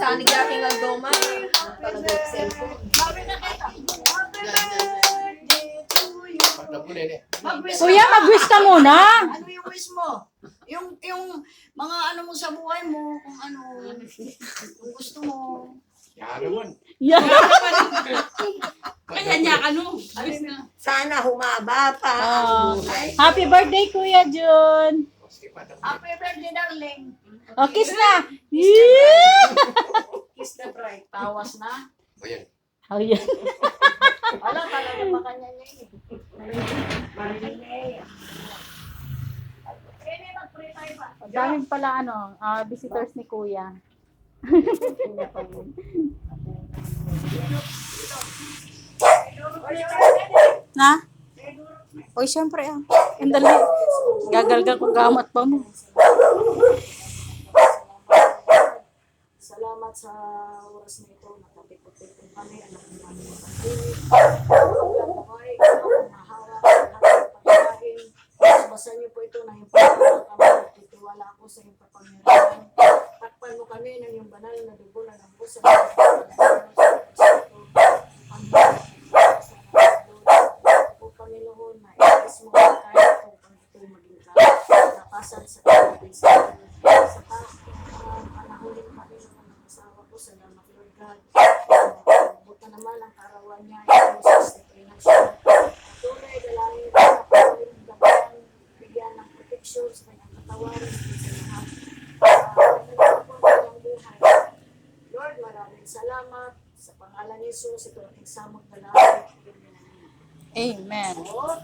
sa ni aking aldoma. Talaga cellphone. Kuya, mag-wish ka muna. Ano yung wish mo? Yung mga ano mo sa buhay mo, kung ano, kung gusto mo. Yeah. Kaya niya ano? Sana humaba pa. Oh. Happy birthday, Kuya Jun. Happy birthday, darling. O, kiss na. Yeah. Kiss the bride. Tawas na. Oh, yan. Wala talaga ba kanya niya yun? Kaya mag-pray tayo ba? Ang daming pala visitors ni Kuya. Na? Oy, syempre Ang dali. Gagalgal ko gamot pa mo. Salamat sa oras na ito. Nakapikot-pikot kami. Anak namin ang pagkain. Mahawa. Pagkain. Basa niyo po ito na yung pagkain kami. Titiwala ako sa iyong kapangyarihan. Takpan mo kami ng iyong banal na dugo na ng puso. Panginoon, na i-bless mo kahit kung ito'y maging kalakasan sa kanilang sa panahon din kami ng asawa ko. Salamat, Lord God. Buta naman ang karawan niya. Ito sa stikinan siya. Tunay, dalangin ko na pagkain gabayan, bigyan ng protection sa kanyang katawan, sa lahat. Nagkaroon po ang buhay. Lord, maraming salamat. Sa pangalan ni Jesus, ito ating samang dalangin. Amen. Oh.